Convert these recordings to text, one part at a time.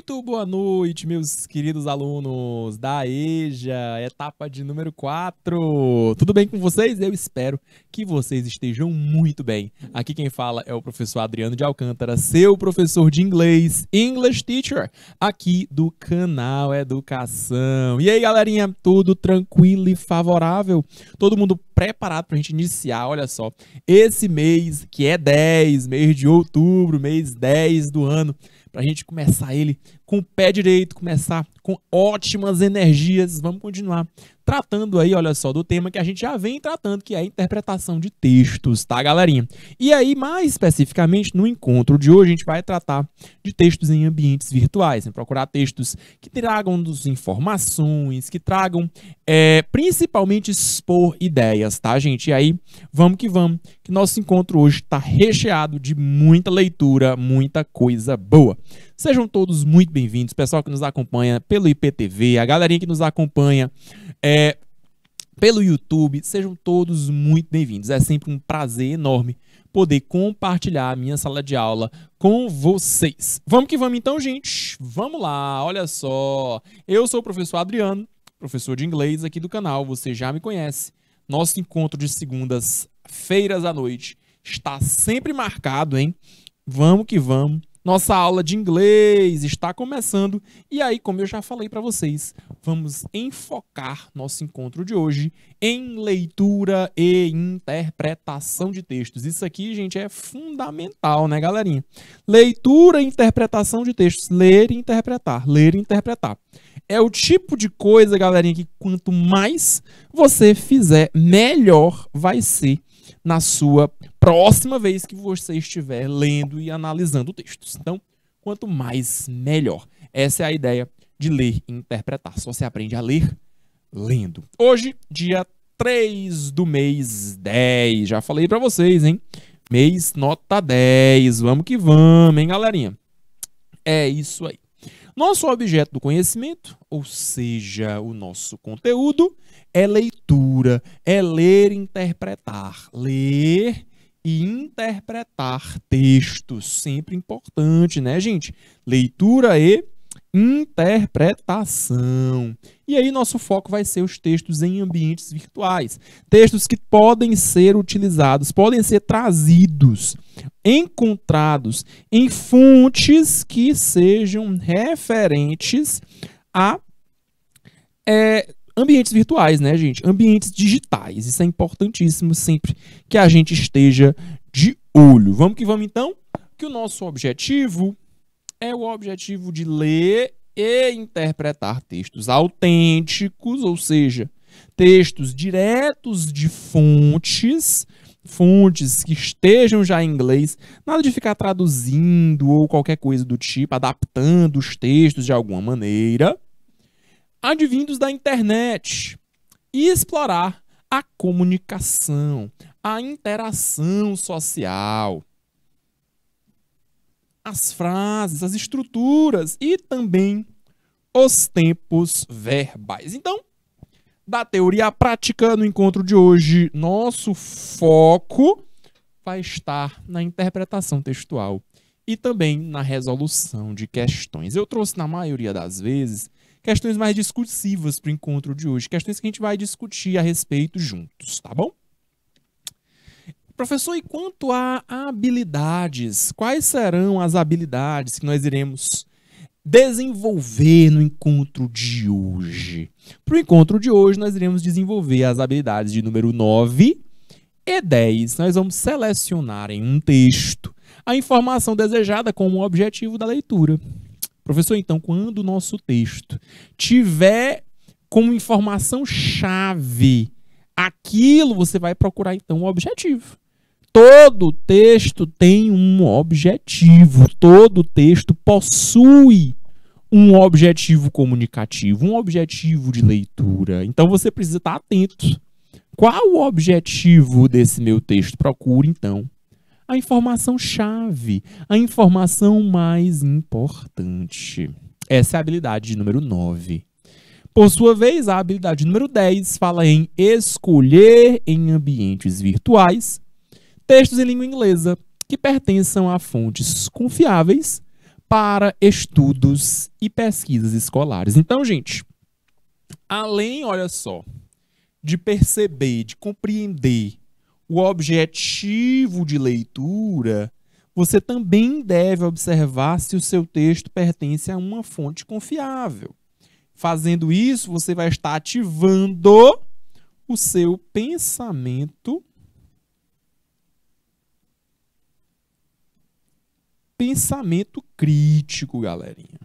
Muito boa noite, meus queridos alunos da EJA, etapa de número 4. Tudo bem com vocês? Eu espero que vocês estejam muito bem. Aqui quem fala é o professor Adriano de Alcântara, seu professor de inglês, English Teacher, aqui do canal Educação. E aí, galerinha, tudo tranquilo e favorável? Todo mundo preparado para a gente iniciar? Olha só, esse mês que é 10, mês de outubro, mês 10 do ano, para a gente começar ele com o pé direito, começar com ótimas energias. Vamos continuar tratando aí, olha só, do tema que a gente já vem tratando, que é a interpretação de textos, tá, galerinha? E aí, mais especificamente, no encontro de hoje, a gente vai tratar de textos em ambientes virtuais, né? Procurar textos que tragam informações, que tragam, principalmente expor ideias, tá, gente? E aí, vamos que nosso encontro hoje está recheado de muita leitura, muita coisa boa. Sejam todos muito bem-vindos, pessoal que nos acompanha pelo IPTV, a galerinha que nos acompanha pelo YouTube, sejam todos muito bem-vindos. É sempre um prazer enorme poder compartilhar a minha sala de aula com vocês. Vamos que vamos então, gente. Vamos lá, olha só. Eu sou o professor Adriano, professor de inglês aqui do canal, você já me conhece. Nosso encontro de segundas-feiras à noite está sempre marcado, hein? Vamos que vamos. Nossa aula de inglês está começando e aí, como eu já falei para vocês, vamos enfocar nosso encontro de hoje em leitura e interpretação de textos. Isso aqui, gente, é fundamental, né, galerinha? Leitura e interpretação de textos. Ler e interpretar. Ler e interpretar. É o tipo de coisa, galerinha, que quanto mais você fizer, melhor vai ser na sua próxima vez que você estiver lendo e analisando textos. Então, quanto mais, melhor. Essa é a ideia de ler e interpretar. Só se aprende a ler lendo. Hoje, dia 3 do mês 10. Já falei para vocês, hein? Mês nota 10. Vamos que vamos, hein, galerinha? É isso aí. Nosso objeto do conhecimento, ou seja, o nosso conteúdo, é leitura, é ler e interpretar. Ler e interpretar textos, sempre importante, né, gente? Leitura e interpretação. E aí nosso foco vai ser os textos em ambientes virtuais. Textos que podem ser utilizados, podem ser trazidos, encontrados em fontes que sejam referentes a ambientes virtuais, né, gente? Ambientes digitais. Isso é importantíssimo sempre que a gente esteja de olho. Vamos que vamos, então? Que o nosso objetivo é o objetivo de ler e interpretar textos autênticos, ou seja, textos diretos de fontes que estejam já em inglês, nada de ficar traduzindo ou qualquer coisa do tipo, adaptando os textos de alguma maneira, advindos da internet, e explorar a comunicação, a interação social, as frases, as estruturas e também os tempos verbais. Então, da teoria à prática, no encontro de hoje, nosso foco vai estar na interpretação textual e também na resolução de questões. Eu trouxe, na maioria das vezes, questões mais discursivas para o encontro de hoje, questões que a gente vai discutir a respeito juntos, tá bom? Professor, e quanto a habilidades, quais serão as habilidades que nós iremos desenvolver no encontro de hoje? Para o encontro de hoje, nós iremos desenvolver as habilidades de número 9 e 10. Nós vamos selecionar em um texto a informação desejada como objetivo da leitura. Professor, então, quando o nosso texto tiver como informação-chave aquilo, você vai procurar, então, o objetivo. Todo texto tem um objetivo, todo texto possui um objetivo comunicativo, um objetivo de leitura. Então, você precisa estar atento. Qual o objetivo desse meu texto? Procure, então, a informação-chave, a informação mais importante. Essa é a habilidade número 9. Por sua vez, a habilidade número 10 fala em escolher em ambientes virtuais textos em língua inglesa que pertençam a fontes confiáveis para estudos e pesquisas escolares. Então, gente, além, olha só, de perceber, de compreender o objetivo de leitura, você também deve observar se o seu texto pertence a uma fonte confiável. Fazendo isso, você vai estar ativando o seu pensamento crítico, galerinha.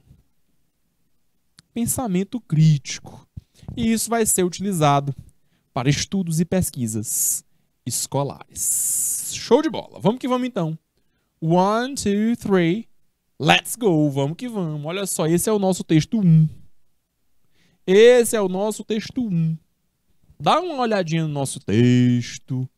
Pensamento crítico. E isso vai ser utilizado para estudos e pesquisas escolares. Show de bola. Vamos que vamos, então. 1, 2, 3. Let's go. Vamos que vamos. Olha só, esse é o nosso texto 1. Esse é o nosso texto 1. Dá uma olhadinha no nosso texto.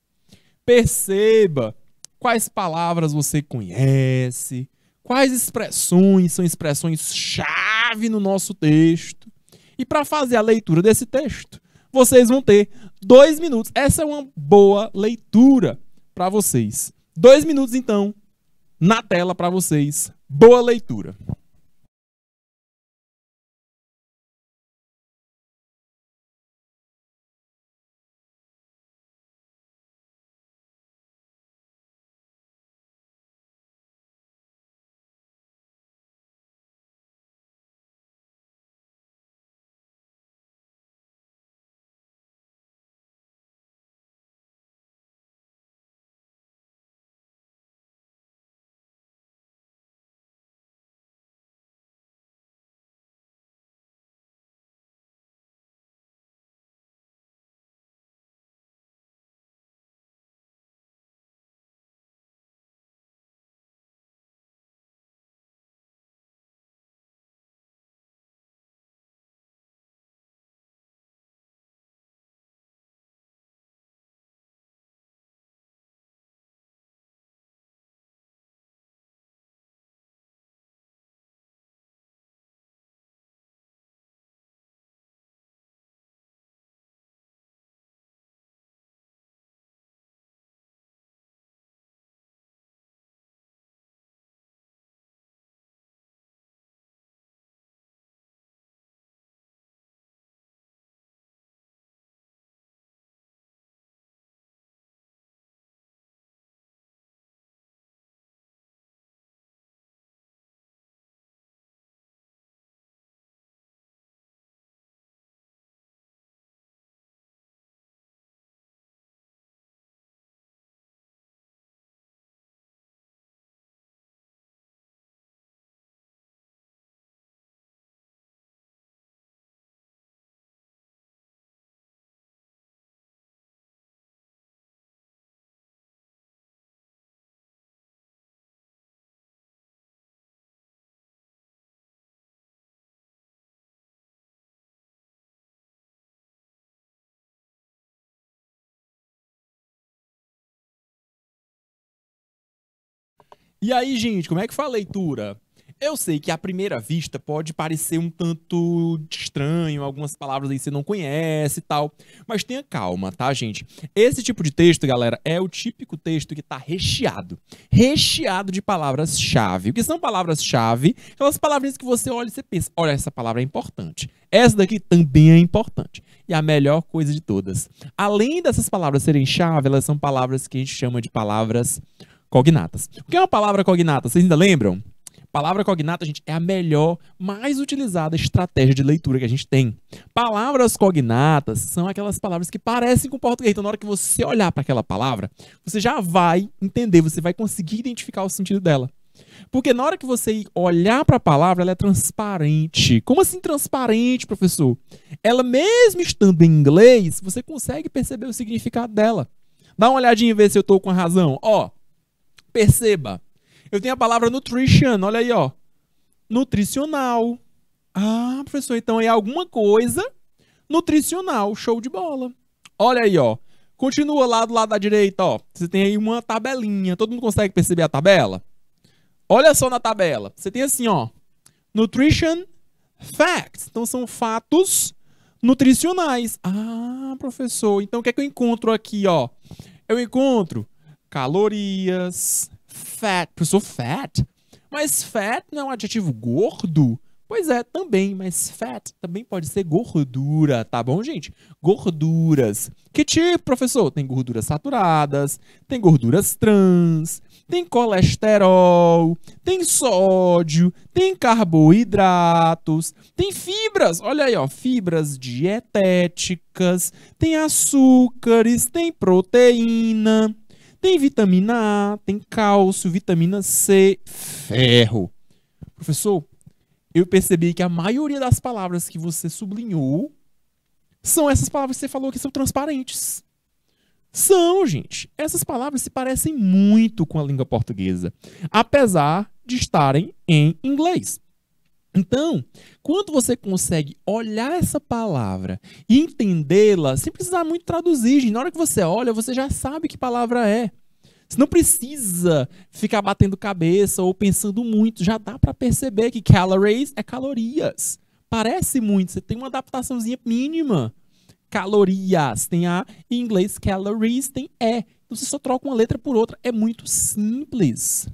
Perceba quais palavras você conhece, quais expressões são expressões-chave no nosso texto. E para fazer a leitura desse texto, vocês vão ter 2 minutos. Essa é uma boa leitura para vocês. 2 minutos, então, na tela para vocês. Boa leitura. E aí, gente, como é que foi a leitura? Eu sei que à primeira vista pode parecer um tanto estranho, algumas palavras aí você não conhece e tal, mas tenha calma, tá, gente? Esse tipo de texto, galera, é o típico texto que tá recheado de palavras-chave. O que são palavras-chave? Aquelas palavrinhas que você olha e você pensa, olha, essa palavra é importante. Essa daqui também é importante. E a melhor coisa de todas, além dessas palavras serem chave, elas são palavras que a gente chama de palavras cognatas. O que é uma palavra cognata? Vocês ainda lembram? Palavra cognata, gente, é a melhor, mais utilizada estratégia de leitura que a gente tem. Palavras cognatas são aquelas palavras que parecem com português. Então, na hora que você olhar para aquela palavra, você já vai entender, você vai conseguir identificar o sentido dela. Porque na hora que você olhar para a palavra, ela é transparente. Como assim transparente, professor? Ela, mesmo estando em inglês, você consegue perceber o significado dela. Dá uma olhadinha e vê se eu estou com a razão. Ó, perceba. Eu tenho a palavra nutrition, olha aí, ó. Nutricional. Ah, professor, então é alguma coisa nutricional. Show de bola. Olha aí, ó. Continua lá do lado da direita, ó. Você tem aí uma tabelinha. Todo mundo consegue perceber a tabela? Olha só na tabela. Você tem assim, ó. Nutrition facts. Então são fatos nutricionais. Ah, professor. Então o que é que eu encontro aqui, ó? Eu encontro calorias, fat. Professor, fat? Mas fat não é um adjetivo gordo? Pois é, também, mas fat também pode ser gordura, tá bom, gente? Gorduras. Que tipo, professor? Tem gorduras saturadas, tem gorduras trans, tem colesterol, tem sódio, tem carboidratos, tem fibras. Olha aí, ó, fibras dietéticas, tem açúcares, tem proteína, tem vitamina A, tem cálcio, vitamina C, ferro. Professor, eu percebi que a maioria das palavras que você sublinhou são essas palavras que você falou que são transparentes. São, gente. Essas palavras se parecem muito com a língua portuguesa, apesar de estarem em inglês. Então, quando você consegue olhar essa palavra e entendê-la, sem precisar muito traduzir, gente, na hora que você olha, você já sabe que palavra é. Você não precisa ficar batendo cabeça ou pensando muito. Já dá para perceber que calories é calorias. Parece muito, você tem uma adaptaçãozinha mínima. Calorias tem A, em inglês calories tem E. Então você só troca uma letra por outra. É muito simples.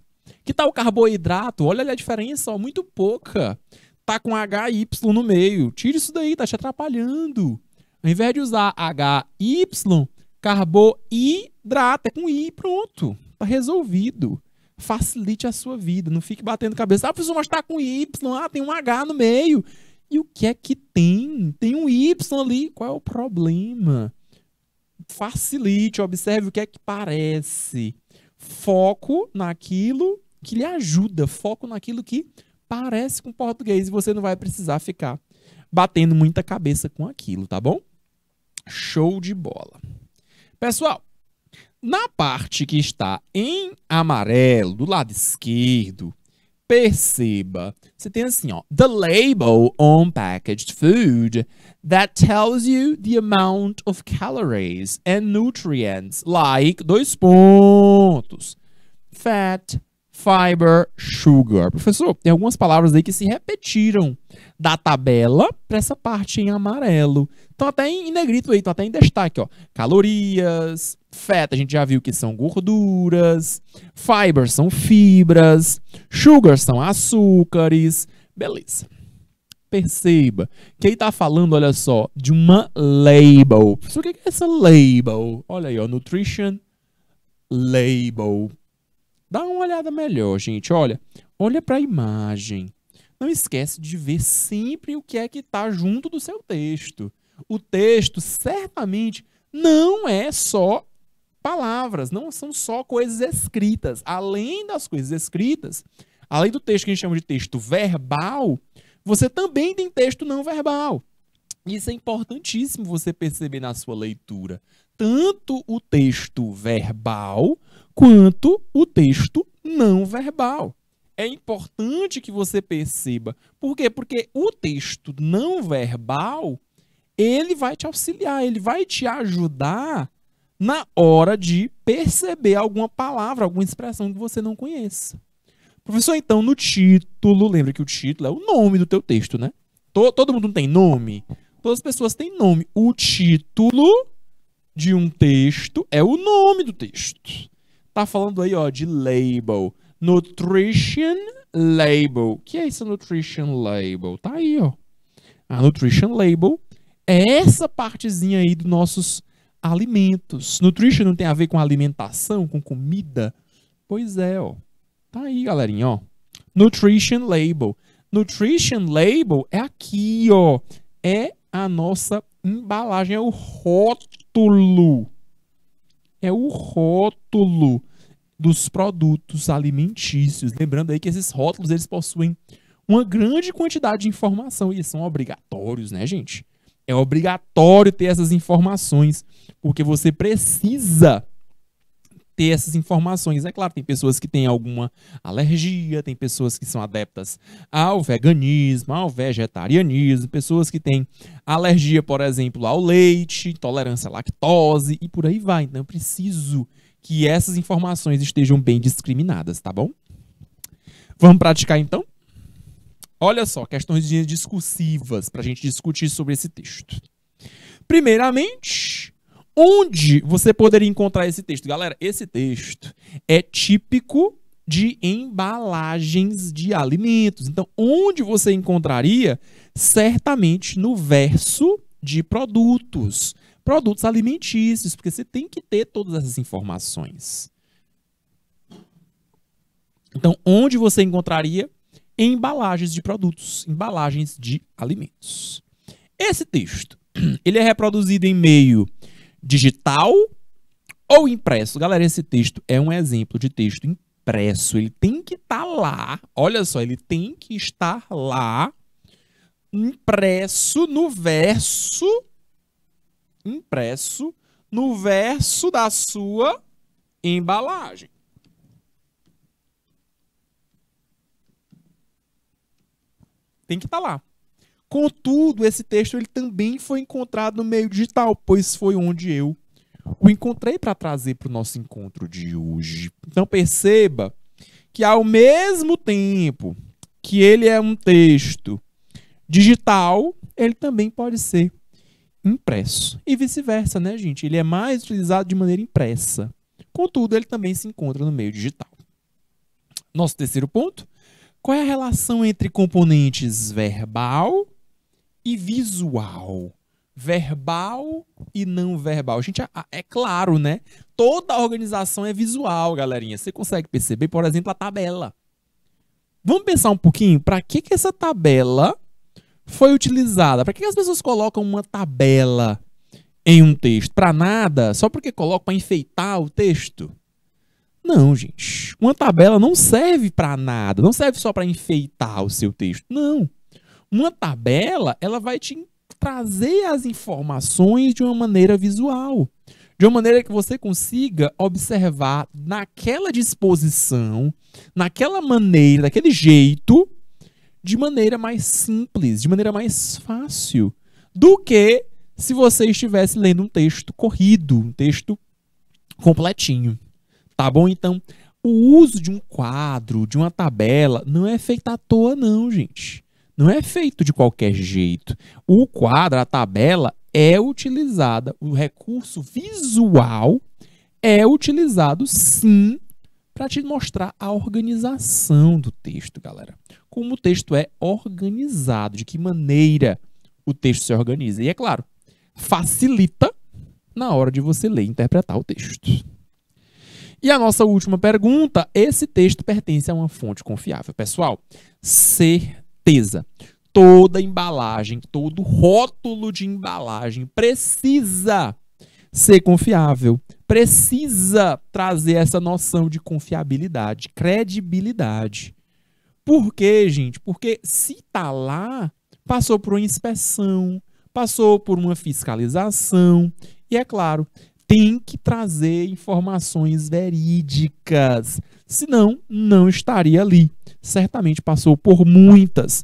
Que tal o carboidrato? Olha ali a diferença, ó, muito pouca. Tá com H e Y no meio. Tira isso daí, tá te atrapalhando. Ao invés de usar H, Y, carboidrato, é com I, pronto. Tá resolvido. Facilite a sua vida, não fique batendo cabeça. Ah, professor, mas tá com Y, tem um H no meio. E o que é que tem? Tem um Y ali, qual é o problema? Facilite, observe o que é que parece. Foco naquilo que lhe ajuda, foco naquilo que parece com português e você não vai precisar ficar batendo muita cabeça com aquilo, tá bom? Show de bola. Pessoal, na parte que está em amarelo, do lado esquerdo, perceba, você tem assim, ó, the label on packaged food that tells you the amount of calories and nutrients, like, dois pontos, fat, fiber, sugar. Professor, tem algumas palavras aí que se repetiram da tabela para essa parte em amarelo. Então até em negrito aí, então até em destaque, ó. Calorias, fat a gente já viu que são gorduras, fiber são fibras, sugar são açúcares. Beleza. Perceba que aí tá falando, olha só, de uma label. Professor, o que é essa label? Olha aí, ó, nutrition label. Dá uma olhada melhor, gente. Olha para a imagem. Não esquece de ver sempre o que é que está junto do seu texto. O texto, certamente, não é só palavras, não são só coisas escritas. Além das coisas escritas, além do texto que a gente chama de texto verbal, você também tem texto não verbal. Isso é importantíssimo você perceber na sua leitura. Tanto o texto verbal quanto o texto não verbal. É importante que você perceba. Por quê? Porque o texto não verbal, ele vai te auxiliar, ele vai te ajudar na hora de perceber alguma palavra, alguma expressão que você não conheça. Professor, então, no título, lembra que o título é o nome do teu texto, né? Todo mundo tem nome? Todas as pessoas têm nome. O título de um texto é o nome do texto. Tá falando aí, ó, de label. Nutrition label. O que é esse nutrition label? Tá aí, ó. A nutrition label é essa partezinha aí dos nossos alimentos. Nutrition não tem a ver com alimentação, com comida? Pois é, ó. Tá aí, galerinha, ó. Nutrition label. Nutrition label é aqui, ó. É a nossa embalagem, é o rótulo. É o rótulo dos produtos alimentícios. Lembrando aí que esses rótulos, eles possuem uma grande quantidade de informação e são obrigatórios, né, gente? É obrigatório ter essas informações, porque você precisa ter essas informações. É claro, tem pessoas que têm alguma alergia, tem pessoas que são adeptas ao veganismo, ao vegetarianismo, pessoas que têm alergia, por exemplo, ao leite, intolerância à lactose e por aí vai. Então, eu preciso que essas informações estejam bem discriminadas, tá bom? Vamos praticar, então? Olha só, questões discursivas para a gente discutir sobre esse texto. Primeiramente, onde você poderia encontrar esse texto? Galera, esse texto é típico de embalagens de alimentos. Então, onde você encontraria? Certamente no verso de produtos. Produtos alimentícios, porque você tem que ter todas essas informações. Então, onde você encontraria? Em embalagens de produtos, embalagens de alimentos. Esse texto, ele é reproduzido em meio digital ou impresso? Galera, esse texto é um exemplo de texto impresso. Ele tem que estar lá. Olha só, ele tem que estar lá, impresso no verso da sua embalagem. Tem que estar lá. Contudo, esse texto ele também foi encontrado no meio digital, pois foi onde eu o encontrei para trazer para o nosso encontro de hoje. Então perceba que ao mesmo tempo que ele é um texto digital, ele também pode ser impresso. E vice-versa, né, gente? Ele é mais utilizado de maneira impressa. Contudo, ele também se encontra no meio digital. Nosso terceiro ponto. Qual é a relação entre componentes verbal e visual? Verbal e não verbal. Gente, é claro, né? Toda organização é visual, galerinha. Você consegue perceber, por exemplo, a tabela. Vamos pensar um pouquinho, para que essa tabela foi utilizada? Para que as pessoas colocam uma tabela em um texto? Para nada? Só porque colocam para enfeitar o texto? Não, gente. Uma tabela não serve para nada. Não serve só para enfeitar o seu texto. Não. Uma tabela, ela vai te trazer as informações de uma maneira visual. De uma maneira que você consiga observar naquela disposição, naquela maneira, daquele jeito, de maneira mais simples, de maneira mais fácil, do que se você estivesse lendo um texto corrido, um texto completinho. Tá bom? Então, o uso de um quadro, de uma tabela, não é feito à toa, não, gente. Não é feito de qualquer jeito. O quadro, a tabela, é utilizada, o recurso visual é utilizado, sim, para te mostrar a organização do texto, galera. Como o texto é organizado, de que maneira o texto se organiza. E, é claro, facilita na hora de você ler e interpretar o texto. E a nossa última pergunta, esse texto pertence a uma fonte confiável. Pessoal, certeza. Toda embalagem, todo rótulo de embalagem precisa ser confiável. Precisa trazer essa noção de confiabilidade, credibilidade. Por quê, gente? Porque se está lá, passou por uma inspeção, passou por uma fiscalização e, é claro, tem que trazer informações verídicas, senão não estaria ali. Certamente passou por muitas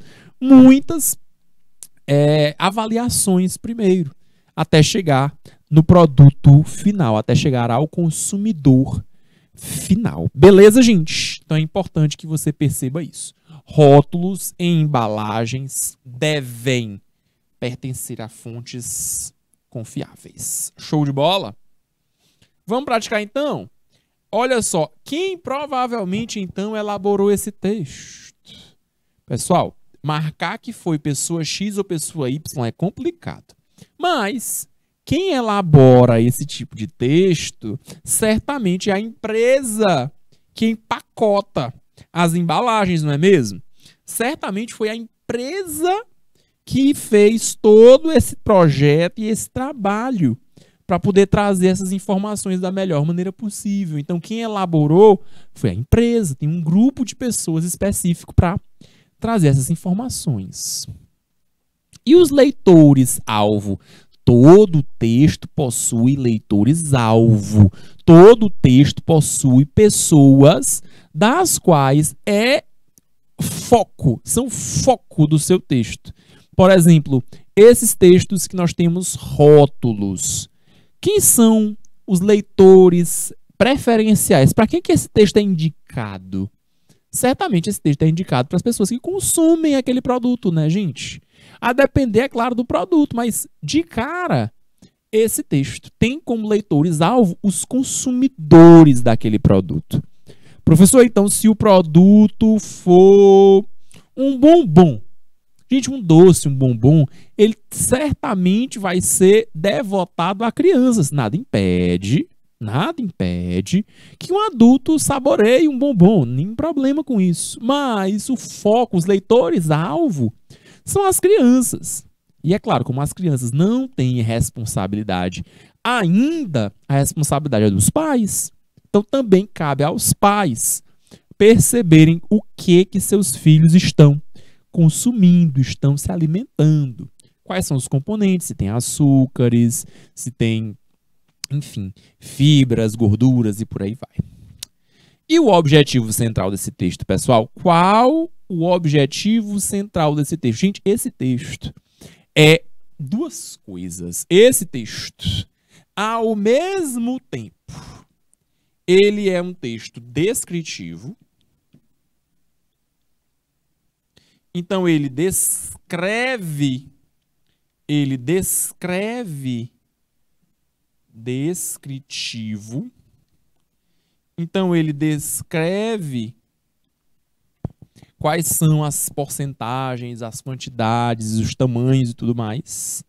avaliações primeiro, até chegar no produto final, até chegar ao consumidor final. Beleza, gente? Então é importante que você perceba isso. Rótulos em embalagens devem pertencer a fontes confiáveis. Show de bola? Vamos praticar então? Olha só, quem provavelmente então elaborou esse texto? Pessoal, marcar que foi pessoa X ou pessoa Y é complicado. Mas quem elabora esse tipo de texto, certamente é a empresa que empacota as embalagens, não é mesmo? Certamente foi a empresa que fez todo esse projeto e esse trabalho para poder trazer essas informações da melhor maneira possível. Então, quem elaborou foi a empresa, tem um grupo de pessoas específico para trazer essas informações. E os leitores-alvo? Todo texto possui leitores-alvo. Todo texto possui pessoas das quais são foco do seu texto. Por exemplo, esses textos que nós temos rótulos. Quem são os leitores preferenciais? Para quem que esse texto é indicado? Certamente esse texto é indicado para as pessoas que consomem aquele produto, né, gente? A depender, é claro, do produto, mas de cara, esse texto tem como leitores-alvo os consumidores daquele produto. Professor, então, se o produto for um bombom, gente, um doce, um bombom, ele certamente vai ser devotado a crianças. Nada impede que um adulto saboreie um bombom, nenhum problema com isso. Mas o foco, os leitores-alvo, são as crianças. E é claro, como as crianças não têm responsabilidade ainda, a responsabilidade é dos pais. Então também cabe aos pais perceberem o que seus filhos estão consumindo, estão se alimentando. Quais são os componentes, se tem açúcares, se tem, enfim, fibras, gorduras e por aí vai. E o objetivo central desse texto, pessoal? Qual o objetivo central desse texto? Gente, esse texto é duas coisas. Esse texto, ao mesmo tempo, ele é um texto descritivo. Então, ele descreve descritivo. Então, ele descreve quais são as porcentagens, as quantidades, os tamanhos e tudo mais.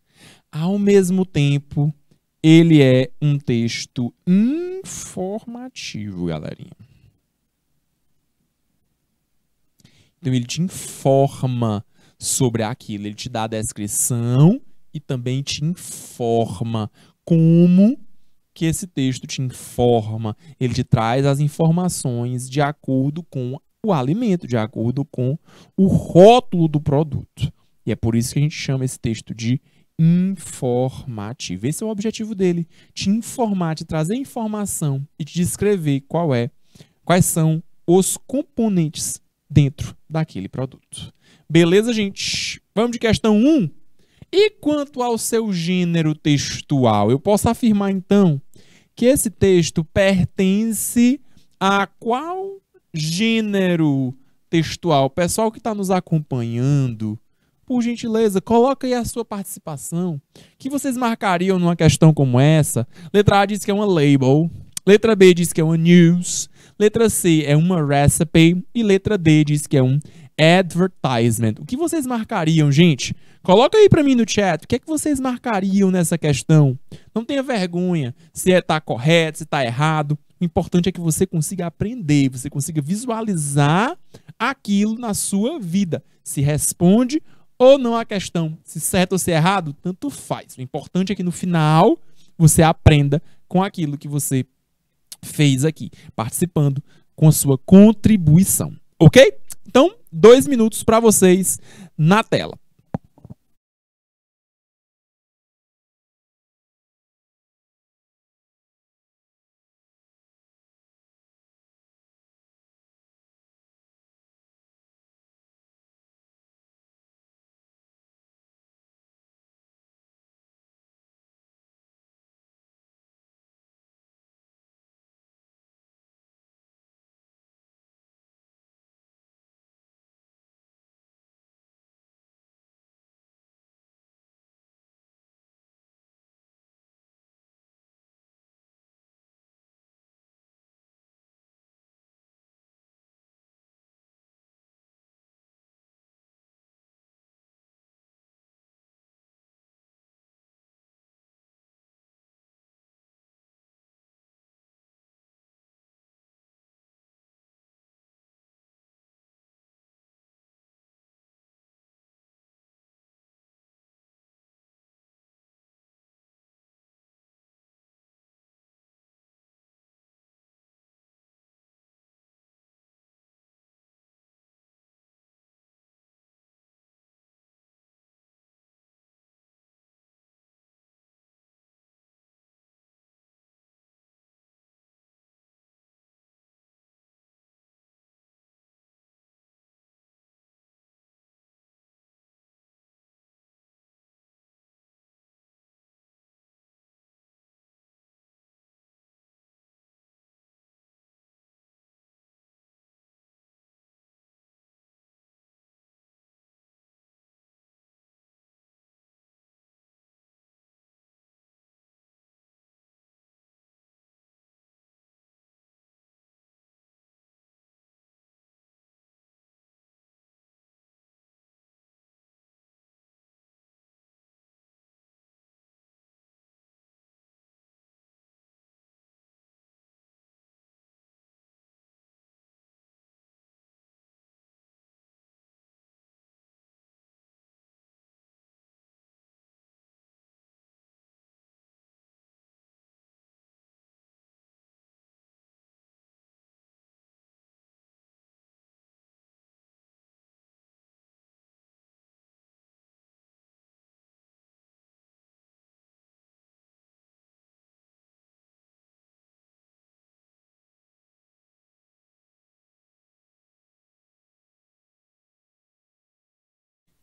Ao mesmo tempo, ele é um texto informativo, galerinha. Então, ele te informa sobre aquilo, ele te dá a descrição e também te informa. Como que esse texto te informa? Ele te traz as informações de acordo com o alimento, de acordo com o rótulo do produto. E é por isso que a gente chama esse texto de informativo. Esse é o objetivo dele, te informar, te trazer informação e te descrever quais são os componentes dentro daquele produto. Beleza, gente? Vamos de questão 1. E quanto ao seu gênero textual? Eu posso afirmar, então, que esse texto pertence a qual gênero textual? Pessoal que está nos acompanhando, por gentileza, coloca aí a sua participação. O que vocês marcariam numa questão como essa? Letra A diz que é uma label. Letra B diz que é uma news. Letra C é uma recipe. E letra D diz que é um advertisement. O que vocês marcariam, gente? Coloca aí para mim no chat. O que é que vocês marcariam nessa questão? Não tenha vergonha se está correto, se está errado. O importante é que você consiga aprender, você consiga visualizar aquilo na sua vida. Se responde ou não a questão, se certo ou se errado, tanto faz. O importante é que no final você aprenda com aquilo que você fez aqui, participando com a sua contribuição. Ok? Então, 2 minutos para vocês na tela.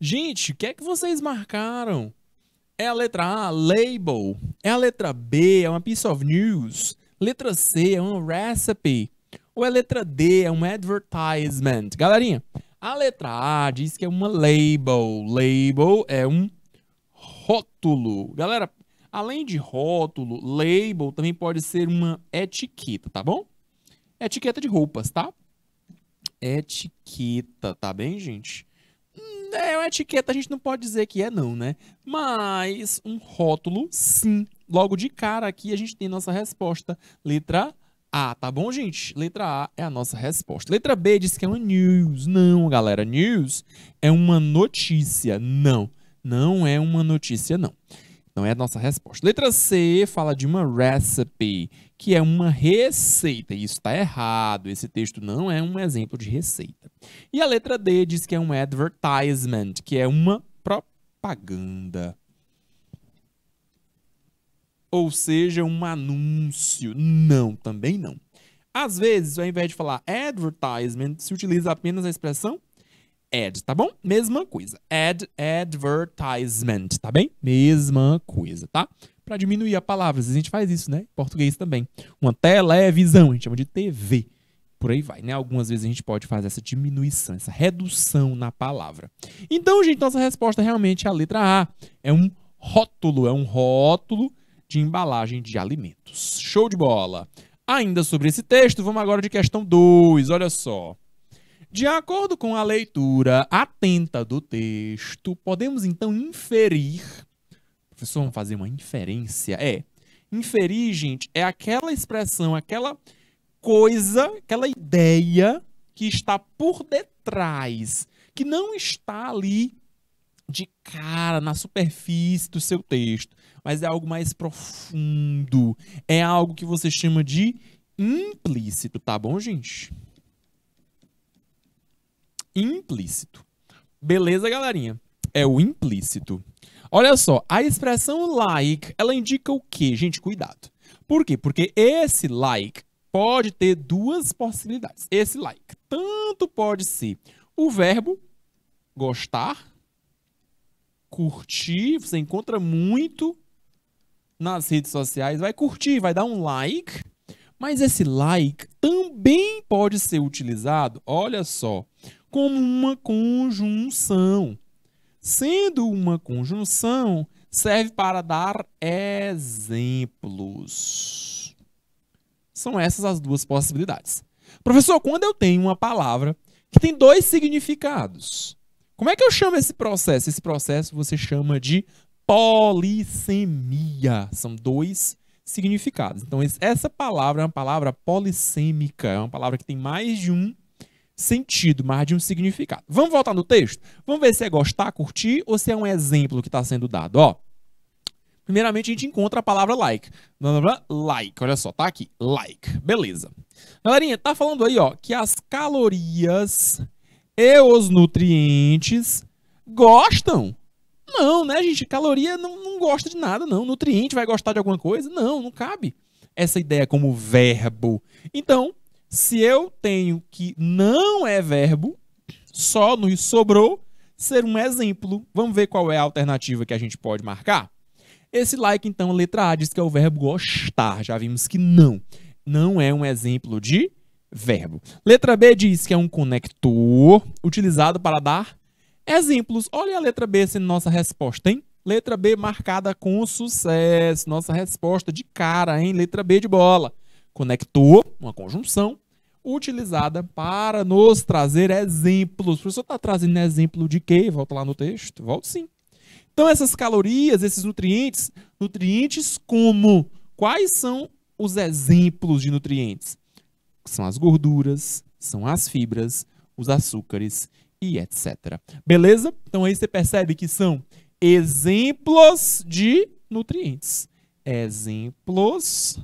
Gente, o que é que vocês marcaram? É a letra A, label. É a letra B, é uma piece of news. Letra C, é uma recipe. Ou é a letra D, é um advertisement. Galerinha, a letra A diz que é uma label. Label é um rótulo. Galera, além de rótulo, label também pode ser uma etiqueta, tá bom? Etiqueta de roupas, tá? Etiqueta, tá bem, gente? É uma etiqueta, a gente não pode dizer que é não, né? Mas um rótulo, sim. Logo de cara aqui a gente tem nossa resposta. Letra A, tá bom, gente? Letra A é a nossa resposta. Letra B diz que é uma news. Não, galera. News é uma notícia. Não, não é uma notícia, não. Não é a nossa resposta. Letra C fala de uma recipe, que é uma receita. Isso está errado. Esse texto não é um exemplo de receita. E a letra D diz que é um advertisement, que é uma propaganda. Ou seja, um anúncio. Não, também não. Às vezes, ao invés de falar advertisement, se utiliza apenas a expressão ad, tá bom? Mesma coisa. Advertisement, tá bem? Mesma coisa, tá? Para diminuir a palavra, às vezes a gente faz isso, né? Em português também. Uma televisão, a gente chama de TV. Por aí vai, né? Algumas vezes a gente pode fazer essa diminuição, essa redução na palavra. Então, gente, nossa resposta realmente é a letra A. É um rótulo de embalagem de alimentos. Show de bola! Ainda sobre esse texto, vamos agora de questão 2, olha só. De acordo com a leitura atenta do texto, podemos então inferir... Professor, vamos fazer uma inferência? Inferir, gente, é aquela expressão, aquela coisa, aquela ideia que está por detrás, que não está ali de cara, na superfície do seu texto, mas é algo mais profundo, é algo que você chama de implícito, tá bom, gente? Implícito. Beleza, galerinha? É o implícito. Olha só, a expressão like, ela indica o quê? Gente, cuidado. Por quê? Porque esse like pode ter duas possibilidades. Esse like tanto pode ser o verbo gostar, curtir, você encontra muito nas redes sociais, vai curtir, vai dar um like, mas esse like também pode ser utilizado, olha só, como uma conjunção. Sendo uma conjunção, serve para dar exemplos. São essas as duas possibilidades. Professor, quando eu tenho uma palavra que tem dois significados, como é que eu chamo esse processo? Esse processo você chama de polissemia. São dois significados. Então, essa palavra é uma palavra polissêmica, é uma palavra que tem mais de um sentido, mais de um significado. Vamos voltar no texto? Vamos ver se é gostar, curtir ou se é um exemplo que está sendo dado. Ó, primeiramente, a gente encontra a palavra like. Like, olha só, tá aqui. Like, beleza. Galerinha, tá falando aí, ó, que as calorias e os nutrientes gostam. Não, né, gente? Caloria não gosta de nada, não. Nutriente vai gostar de alguma coisa? Não, não cabe essa ideia como verbo. Então, se eu tenho que não é verbo, só nos sobrou ser um exemplo. Vamos ver qual é a alternativa que a gente pode marcar? Esse like, então, letra A diz que é o verbo gostar. Já vimos que não é um exemplo de verbo. Letra B diz que é um conector utilizado para dar exemplos. Olha a letra B sendo nossa resposta, hein? Letra B marcada com sucesso. Nossa resposta de cara, hein? Letra B de bola. Conector, uma conjunção, utilizada para nos trazer exemplos. O professor está trazendo exemplo de quê? Volta lá no texto. Volto sim. Então, essas calorias, esses nutrientes, nutrientes como? Quais são os exemplos de nutrientes? São as gorduras, são as fibras, os açúcares e etc. Beleza? Então, aí você percebe que são exemplos de nutrientes. Exemplos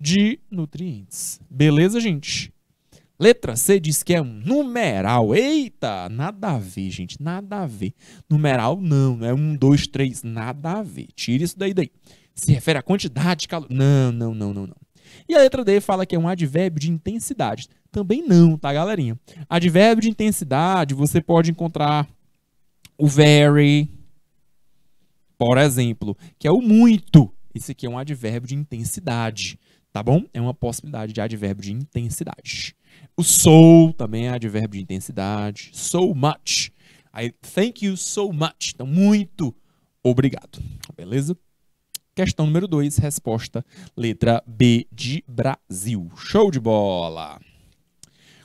de nutrientes. Beleza, gente? Letra C diz que é um numeral. Eita, nada a ver, gente, nada a ver. Numeral não é 1, 2, 3, nada a ver. Tira isso daí. Se refere à quantidade de calorias. Não. E a letra D fala que é um advérbio de intensidade. Também não, tá, galerinha? Advérbio de intensidade você pode encontrar o very, por exemplo, que é o muito. Esse aqui é um advérbio de intensidade, tá bom? É uma possibilidade de advérbio de intensidade. O so também é advérbio de intensidade. So much. I thank you so much. Então, muito obrigado. Beleza? Questão número 2, resposta letra B de Brasil. Show de bola!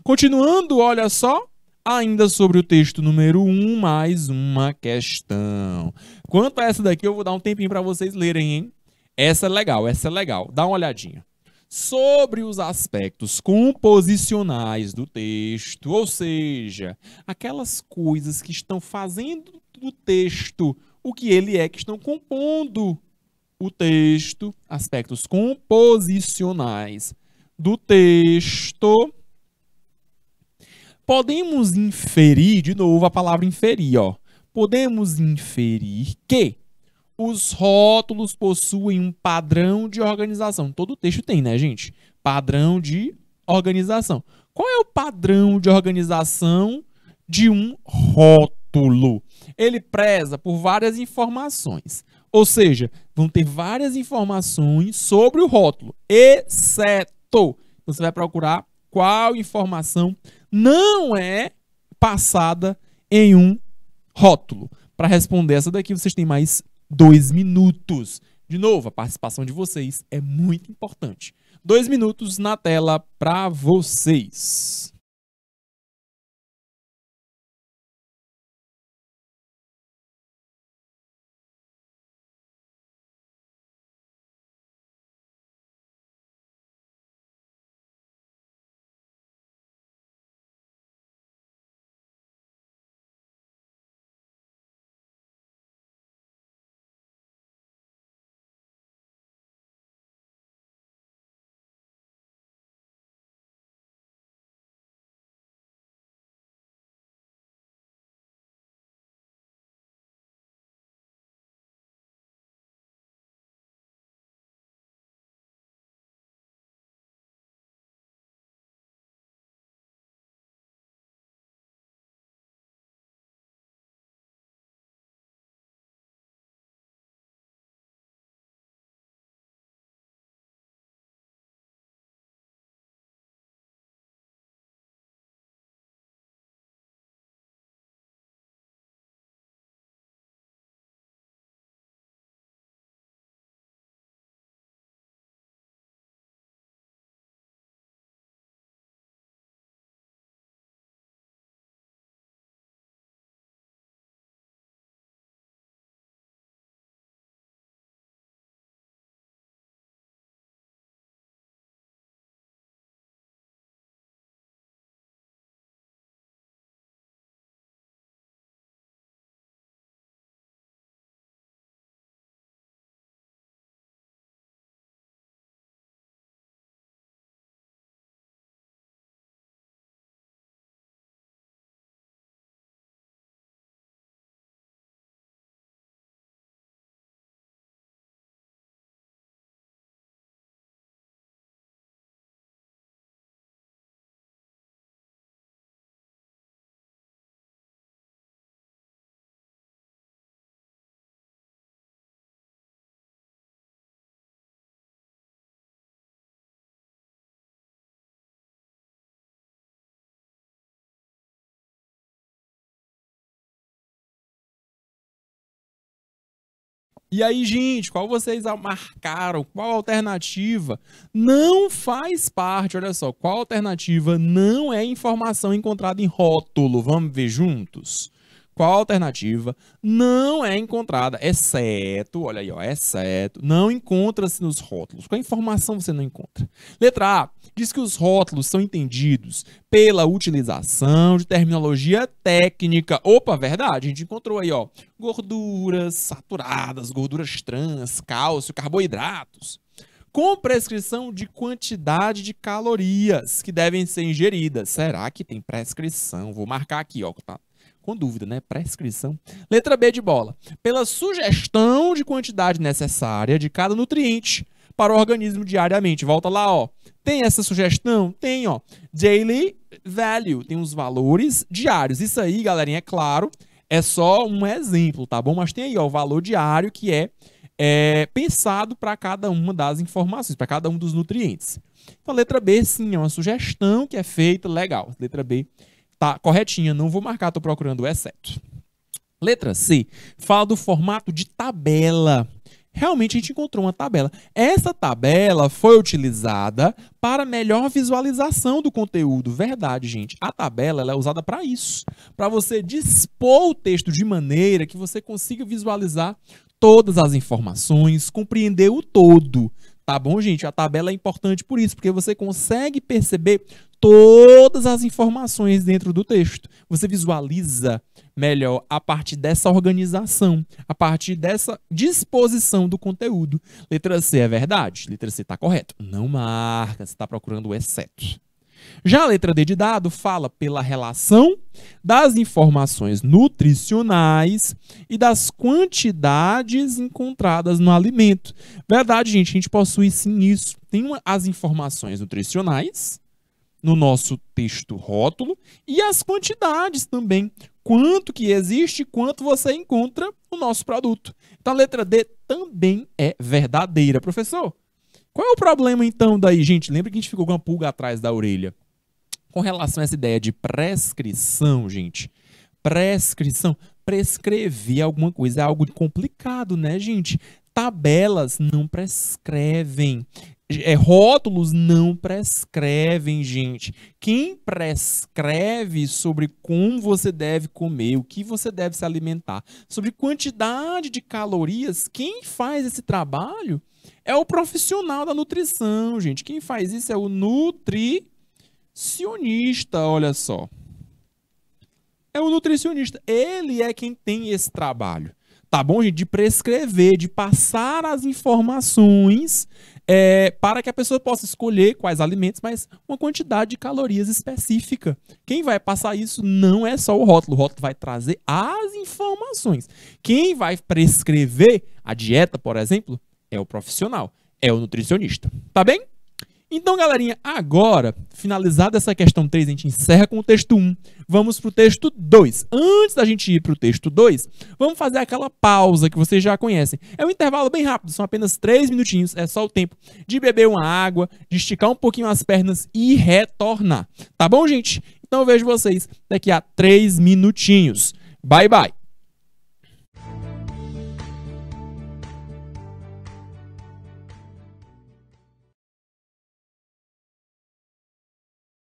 Continuando, olha só, ainda sobre o texto número 1, mais uma questão. Quanto a essa daqui, eu vou dar um tempinho para vocês lerem, hein? Essa é legal, essa é legal. Dá uma olhadinha. Sobre os aspectos composicionais do texto, ou seja, aquelas coisas que estão fazendo do texto o que ele é, que estão compondo o texto, aspectos composicionais do texto. Podemos inferir, de novo a palavra inferir, ó. Podemos inferir que os rótulos possuem um padrão de organização. Todo texto tem, né, gente? Padrão de organização. Qual é o padrão de organização de um rótulo? Ele preza por várias informações. Ou seja, vão ter várias informações sobre o rótulo, exceto você vai procurar qual informação não é passada em um rótulo. Para responder essa daqui, vocês têm mais 2 minutos. De novo, a participação de vocês é muito importante. 2 minutos na tela para vocês. E aí, gente, qual vocês marcaram? Qual alternativa não faz parte? Olha só, qual alternativa não é informação encontrada em rótulo? Vamos ver juntos? Qual alternativa não é encontrada, exceto, olha aí, ó, exceto, não encontra-se nos rótulos. Qual informação você não encontra? Letra A, diz que os rótulos são entendidos pela utilização de terminologia técnica. Opa, verdade, a gente encontrou aí, ó, gorduras saturadas, gorduras trans, cálcio, carboidratos, com prescrição de quantidade de calorias que devem ser ingeridas. Será que tem prescrição? Vou marcar aqui, ó, tá? Com dúvida, né? Prescrição. Letra B de bola. Pela sugestão de quantidade necessária de cada nutriente para o organismo diariamente. Volta lá, ó. Tem essa sugestão? Tem, ó. Daily value. Tem os valores diários. Isso aí, galerinha, é claro, É só um exemplo, tá bom? Mas tem aí, ó, o valor diário que é pensado para cada uma das informações, para cada um dos nutrientes. Então, a letra B, sim, é uma sugestão que é feita, legal. Letra B tá corretinha, não vou marcar, tô procurando o exceto. Letra C, fala do formato de tabela. Realmente a gente encontrou uma tabela. Essa tabela foi utilizada para melhor visualização do conteúdo. Verdade, gente. A tabela ela é usada para isso. Para você dispor o texto de maneira que você consiga visualizar todas as informações, compreender o todo. Tá bom, gente? A tabela é importante por isso, porque você consegue perceber todas as informações dentro do texto. Você visualiza melhor a partir dessa organização, a partir dessa disposição do conteúdo. Letra C é verdade? Letra C está correto. Não marca, você está procurando o exceto. Já a letra D de dado fala pela relação das informações nutricionais e das quantidades encontradas no alimento. Verdade, gente, a gente possui sim isso. Tem as informações nutricionais no nosso texto rótulo e as quantidades também. Quanto que existe, quanto você encontra no nosso produto. Então a letra D também é verdadeira, professor. Qual é o problema, então, daí, gente? Lembra que a gente ficou com uma pulga atrás da orelha? Com relação a essa ideia de prescrição, gente. Prescrição. Prescrever alguma coisa é algo complicado, né, gente? Tabelas não prescrevem. Rótulos não prescrevem, gente. Quem prescreve sobre como você deve comer, o que você deve se alimentar, sobre quantidade de calorias, quem faz esse trabalho é o profissional da nutrição, gente. Quem faz isso é o nutricionista, olha só. É o nutricionista. Ele é quem tem esse trabalho. Tá bom, gente? De prescrever, de passar as informações para que a pessoa possa escolher quais alimentos, mas uma quantidade de calorias específica. Quem vai passar isso não é só o rótulo. O rótulo vai trazer as informações. Quem vai prescrever a dieta, por exemplo, é o profissional, é o nutricionista. Tá bem? Então, galerinha, agora, finalizada essa questão 3, a gente encerra com o texto 1. Vamos para o texto 2. Antes da gente ir para o texto 2, vamos fazer aquela pausa que vocês já conhecem. É um intervalo bem rápido, são apenas 3 minutinhos. É só o tempo de beber uma água, de esticar um pouquinho as pernas e retornar. Tá bom, gente? Então, eu vejo vocês daqui a 3 minutinhos. Bye, bye!